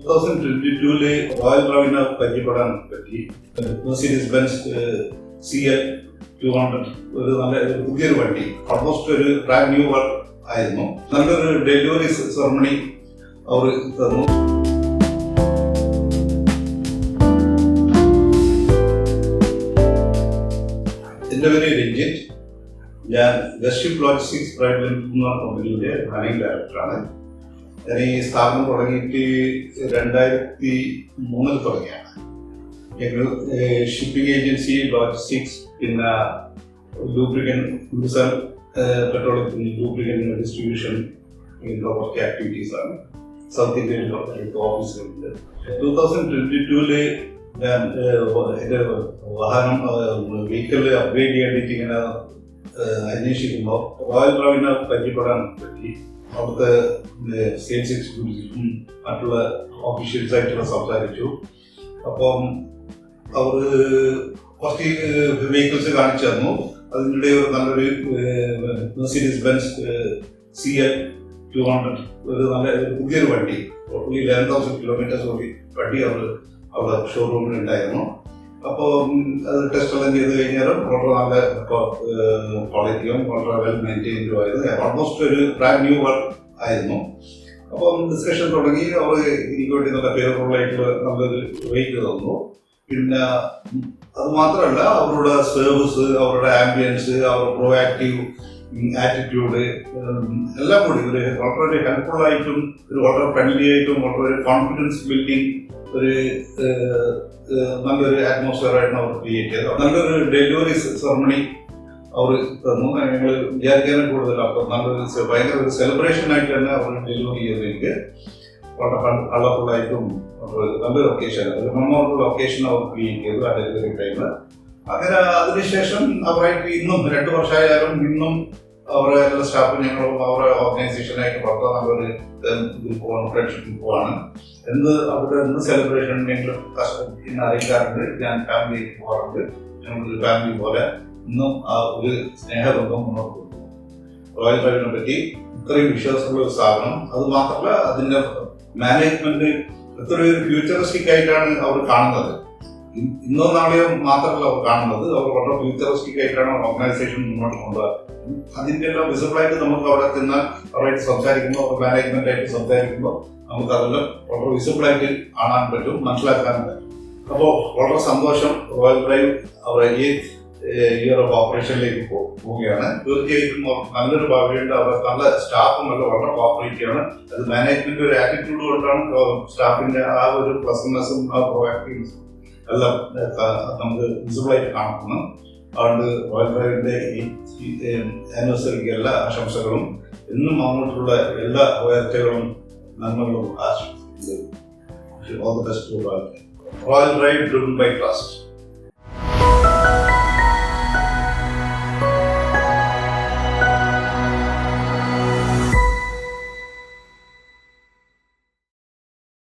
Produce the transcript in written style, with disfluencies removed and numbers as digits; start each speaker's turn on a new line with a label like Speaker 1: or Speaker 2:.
Speaker 1: 2022 royal ഡ്രൈവിനെ പരിചയപ്പെടാൻ പറ്റി. Mercedes Benz CL 200 ഒരു പുതിയൊരു വണ്ടി, ഓൾമോസ്റ്റ് ഒരു ബ്രാൻഡ് ന്യൂ ആയിരുന്നു. നല്ലൊരു ഡെലിവറി സെറമണി അവർ തന്നു. എൻ്റെ പേര് രഞ്ജിത്ത്. ഞാൻ വെസ്റ്റ്ഷിപ്പ് ലോജിസ്റ്റിക്സ് പ്രൈവറ്റ് ലിമിറ്റഡ് എന്ന കമ്പനിയുടെ മാനേജിംഗ് ഡയറക്ടറാണ്. ഞാൻ ഈ സ്ഥാപനം തുടങ്ങിയിട്ട് 2003 തുടങ്ങിയാണ്. ഞങ്ങൾ ഷിപ്പിംഗ് ഏജൻസി, ലോജിസ്റ്റിക്സ്, പിന്നെ ലൂബ്രിക്കൻറ്റ് പെട്രോളിയം ലൂബ്രിക്കൻറ്റ് ഡിസ്ട്രിബ്യൂഷൻ ഇങ്ങനത്തെ കുറച്ച് ആക്ടിവിറ്റീസ് ആണ്. സൗത്ത് ഇന്ത്യയിൽ ഓഫീസുകളുണ്ട്. 2022 ഞാൻ എൻ്റെ വാഹനം വെഹിക്കിൾ അപ്ഗ്രേഡ് ചെയ്യേണ്ടിയിട്ട് ഇങ്ങനെ അന്വേഷിക്കുമ്പോൾ റോയൽ ഡ്രൈവിനെ പരിചയപ്പെടാൻ പറ്റി. അവിടുത്തെ സെയിൽസ് എക്സിക്യൂട്ടീവ്സും മറ്റുള്ള ഓഫീഷ്യൽസായിട്ടുള്ള സംസാരിച്ചു. അപ്പം അവർ കുറച്ച് വെഹിക്കിൾസ് കാണിച്ചു തന്നു. അതിനിടെ നല്ലൊരു മെർസിഡീസ് ബെൻസ് CL 200 ഒരു പുതിയൊരു വണ്ടി, 11,000 കിലോമീറ്റേഴ്സ് ഓടി വണ്ടി അവിടെ ഷോറൂമിൽ ഉണ്ടായിരുന്നു. അപ്പോൾ അത് ടെസ്റ്റ് എല്ലാം ചെയ്ത് കഴിഞ്ഞാലും വളരെ നല്ല ക്വാളിറ്റിയും വളരെ വെൽ മെയിൻറ്റെയിൻഡും ആയിരുന്നു. ഓൾമോസ്റ്റ് ഒരു ബ്രാൻഡ് ന്യൂ ആയിരുന്നു. അപ്പം ഡിസ്കഷൻ തുടങ്ങി. അവർ എനിക്ക് വേണ്ടി നല്ല ഫേവറബിളായിട്ടുള്ള നല്ലൊരു വെഹിക്കിൾ തന്നു. പിന്നെ അത് മാത്രമല്ല, അവരുടെ സർവീസ്, അവരുടെ ആംബിയൻസ്, അവരുടെ പ്രൊആക്റ്റീവ് ആറ്റിറ്റ്യൂഡ് എല്ലാം കൂടി വളരെ ഹെൽപ്ഫുള്ളായിട്ടും വളരെ ഫ്രണ്ട്ലി ആയിട്ടും വളരെ കോൺഫിഡൻസ് ബിൽഡിങ് ഒരു നല്ലൊരു അറ്റ്മോസ്ഫിയർ ആയിട്ടാണ് അവർ ക്രിയേറ്റ് ചെയ്തത്. നല്ലൊരു ഡെലിവറി സെറമണി അവർ തന്നു. ഞങ്ങൾ വിചാരിക്കാനും കൂടുതൽ അപ്പം നല്ലൊരു ഭയങ്കര ഒരു സെലിബ്രേഷൻ ആയിട്ട് തന്നെ അവർ ഡെലിവറി ചെയ്തു. എനിക്ക് വളരെ കളർഫുള്ളായിട്ടും നല്ലൊരു ഒക്കേഷൻ, ഒരു മെമ്മോറബിൾ ഒക്കേഷൻ അവർ ക്രിയേറ്റ് ചെയ്തു ആ ഡെലിവറി ടൈമിൽ. അങ്ങനെ അതിനുശേഷം അവരായിട്ട് ഇന്നും 2 വർഷമായാലും ഇന്നും അവരുടെ എല്ലാ സ്റ്റാഫും ഞങ്ങളും അവരുടെ ഓർഗനൈസേഷനായിട്ട് വളരെ നല്ലൊരു ഫ്രണ്ട്ഷിപ്പ് പോവാണ്. എന്ത് സെലിബ്രേഷൻ ഉണ്ടെങ്കിലും ഇന്ന് അറിയിക്കാറുണ്ട്. ഞാൻ ഫാമിലി പോകാറുണ്ട്. ഞങ്ങളൊരു ഫാമിലി പോലെ ഇന്നും ആ ഒരു സ്നേഹബന്ധം മുന്നോട്ട് കൊണ്ടുപോകും. റോയൽ ഡ്രൈവിനെ പറ്റി ഇത്രയും വിശ്വാസമുള്ള ഒരു സ്ഥാപനം. അത് മാത്രമല്ല, അതിൻ്റെ മാനേജ്മെന്റ് എത്രയൊരു ഫ്യൂച്ചറിസ്റ്റിക് ആയിട്ടാണ് അവർ കാണുന്നത്. ഇന്നോ നാളെയോ മാത്രമല്ല അവർ കാണുന്നത്. അവർ വളരെ ഫ്യൂച്ചറിസ്റ്റിക് ആയിട്ടാണ് ഓർഗനൈസേഷൻ മുന്നോട്ട് കൊണ്ടുപോകുന്നത്. അതിൻ്റെ എല്ലാം വിസിബിളായിട്ട് നമുക്ക് അവിടെ ചെന്നാൽ അവരായിട്ട് സംസാരിക്കുമ്പോൾ, അവർ മാനേജ്മെന്റായിട്ട് സംസാരിക്കുമ്പോൾ നമുക്ക് അതെല്ലാം വളരെ വിസിബിളായിട്ട് കാണാൻ പറ്റും, മനസ്സിലാക്കാനും പറ്റും. അപ്പോൾ വളരെ സന്തോഷം. റോയൽ ഡ്രൈവ് അവർ ഈ ഇയർ ഓഫ് ഓപ്പറേഷനിലേക്ക് പോവുകയാണ്. തീർച്ചയായിട്ടും നല്ലൊരു ഭാവിയുണ്ട്. അവർ നല്ല സ്റ്റാഫും വളരെ കോപ്പറേറ്റീവ് ആണ്. അത് മാനേജ്മെന്റ് ഒരു ആറ്റിറ്റ്യൂഡ് കൊണ്ടാണ് സ്റ്റാഫിന്റെ ആ ഒരു പ്ലസൻനെസ്സും ആ പ്രൊആക്റ്റീവ്നെസ്സും എല്ലാം നമുക്ക് വിസിബിളായിട്ട് കാണുന്നു. അതുകൊണ്ട് റോയൽ ഡ്രൈവിന്റെ ഈ ആനിവേഴ്സറിക്ക് എല്ലാ ആശംസകളും, എന്നും അങ്ങോട്ടുള്ള എല്ലാ ഉയർച്ചകളും നന്മകളും ആശംസിക്കുന്നു. All the best to Royal Drive, driven by trust.